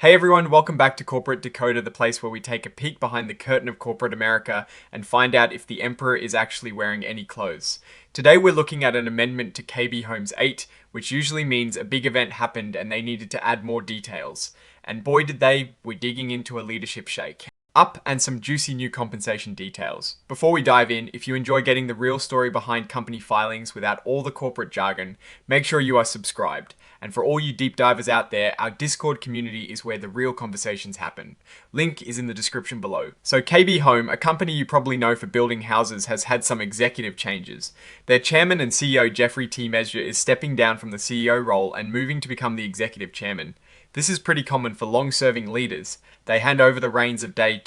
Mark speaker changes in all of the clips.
Speaker 1: Hey everyone, welcome back to Corporate Dakota, the place where we take a peek behind the curtain of corporate America and find out if the emperor is actually wearing any clothes. Today we're looking at an amendment to KB Homes 8, which usually means a big event happened and they needed to add more details. And boy did they, we're digging into a leadership shake. Up and some juicy new compensation details. Before we dive in, if you enjoy getting the real story behind company filings without all the corporate jargon, make sure you are subscribed. And for all you deep divers out there, our Discord community is where the real conversations happen. Link is in the description below. So KB Home, a company you probably know for building houses, has had some executive changes. Their chairman and CEO Jeffrey T. Mesger is stepping down from the CEO role and moving to become the executive chairman. This is pretty common for long-serving leaders. They hand over the reins of day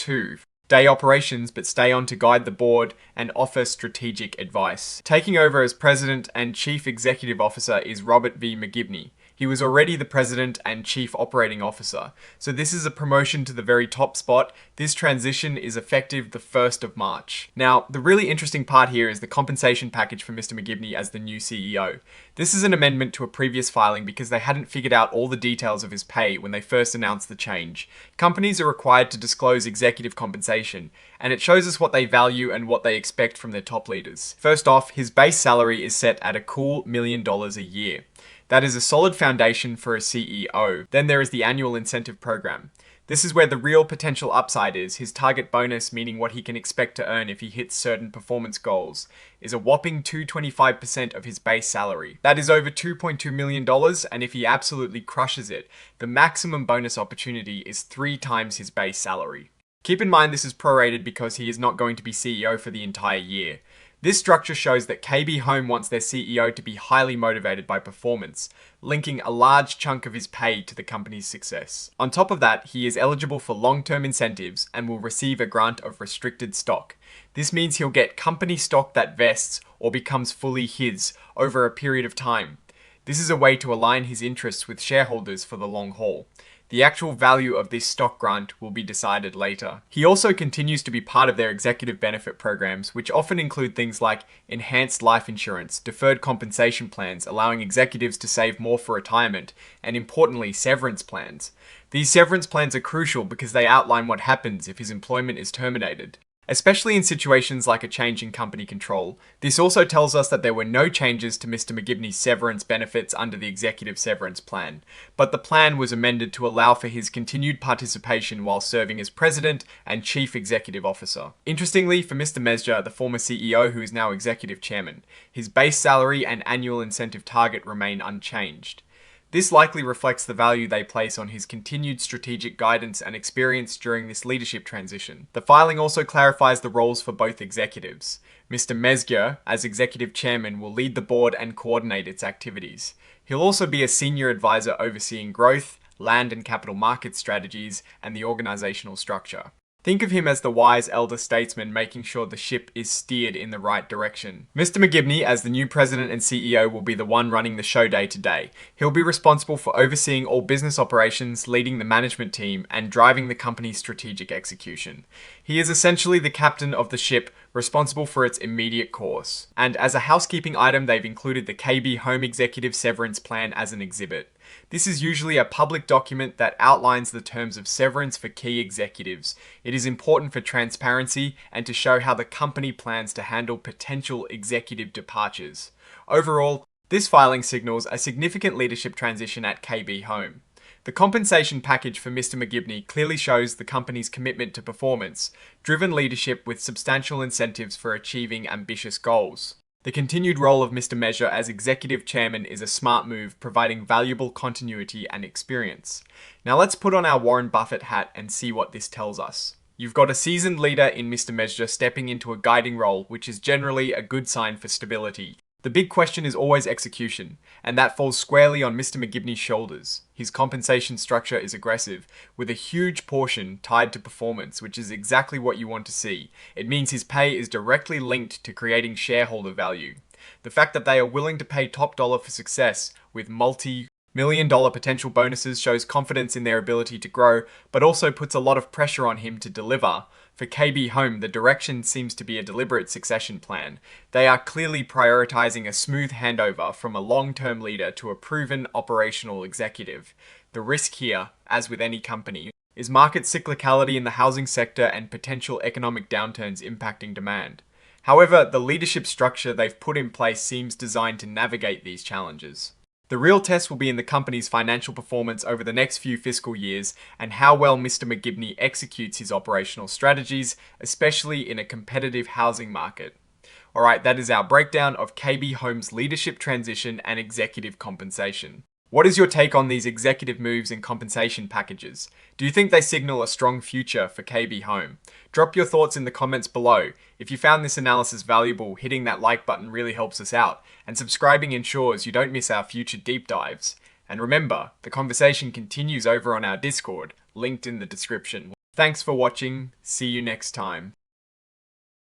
Speaker 1: operations, but stay on to guide the board and offer strategic advice. Taking over as president and chief executive officer is Robert V. McGibney. He was already the president and chief operating officer, so this is a promotion to the very top spot. This transition is effective the 1st of March. Now, the really interesting part here is the compensation package for Mr. McGibney as the new CEO. This is an amendment to a previous filing because they hadn't figured out all the details of his pay when they first announced the change. Companies are required to disclose executive compensation, and it shows us what they value and what they expect from their top leaders. First off, his base salary is set at a cool $1 million a year. That is a solid foundation for a CEO. Then there is the annual incentive program. This is where the real potential upside is. His target bonus, meaning what he can expect to earn if he hits certain performance goals, is a whopping 225% of his base salary. That is over $2.2 million, and if he absolutely crushes it, the maximum bonus opportunity is 3 times his base salary. Keep in mind this is prorated because he is not going to be CEO for the entire year. This structure shows that KB Home wants their CEO to be highly motivated by performance, linking a large chunk of his pay to the company's success. On top of that, he is eligible for long-term incentives and will receive a grant of restricted stock. This means he'll get company stock that vests or becomes fully his over a period of time. This is a way to align his interests with shareholders for the long haul. The actual value of this stock grant will be decided later. He also continues to be part of their executive benefit programs, which often include things like enhanced life insurance, deferred compensation plans, allowing executives to save more for retirement, and importantly, severance plans. These severance plans are crucial because they outline what happens if his employment is terminated. Especially in situations like a change in company control. This also tells us that there were no changes to Mr. McGibney's severance benefits under the executive severance plan, but the plan was amended to allow for his continued participation while serving as president and chief executive officer. Interestingly, for Mr. Mesger, the former CEO who is now executive chairman, his base salary and annual incentive target remain unchanged. This likely reflects the value they place on his continued strategic guidance and experience during this leadership transition. The filing also clarifies the roles for both executives. Mr. Mesger, as executive chairman, will lead the board and coordinate its activities. He'll also be a senior advisor overseeing growth, land and capital market strategies, and the organizational structure. Think of him as the wise elder statesman making sure the ship is steered in the right direction. Mr. McGibney, as the new president and CEO, will be the one running the show day to day. He'll be responsible for overseeing all business operations, leading the management team, and driving the company's strategic execution. He is essentially the captain of the ship, responsible for its immediate course. And as a housekeeping item, they've included the KB Home Executive Severance Plan as an exhibit. This is usually a public document that outlines the terms of severance for key executives. It is important for transparency and to show how the company plans to handle potential executive departures. Overall, this filing signals a significant leadership transition at KB Home. The compensation package for Mr. McGibney clearly shows the company's commitment to performance, driven leadership with substantial incentives for achieving ambitious goals. The continued role of Mr. Mesger as executive chairman is a smart move, providing valuable continuity and experience. Now let's put on our Warren Buffett hat and see what this tells us. You've got a seasoned leader in Mr. Mesger stepping into a guiding role, which is generally a good sign for stability. The big question is always execution, and that falls squarely on Mr. McGibney's shoulders. His compensation structure is aggressive, with a huge portion tied to performance, which is exactly what you want to see. It means his pay is directly linked to creating shareholder value. The fact that they are willing to pay top dollar for success with multi-million-dollar potential bonuses shows confidence in their ability to grow, but also puts a lot of pressure on him to deliver. For KB Home, the direction seems to be a deliberate succession plan. They are clearly prioritizing a smooth handover from a long-term leader to a proven operational executive. The risk here, as with any company, is market cyclicality in the housing sector and potential economic downturns impacting demand. However, the leadership structure they've put in place seems designed to navigate these challenges. The real test will be in the company's financial performance over the next few fiscal years and how well Mr. McGibney executes his operational strategies, especially in a competitive housing market. Alright, that is our breakdown of KB Home's leadership transition and executive compensation. What is your take on these executive moves and compensation packages? Do you think they signal a strong future for KB Home? Drop your thoughts in the comments below. If you found this analysis valuable, hitting that like button really helps us out, and subscribing ensures you don't miss our future deep dives. And remember, the conversation continues over on our Discord, linked in the description. Thanks for watching, see you next time.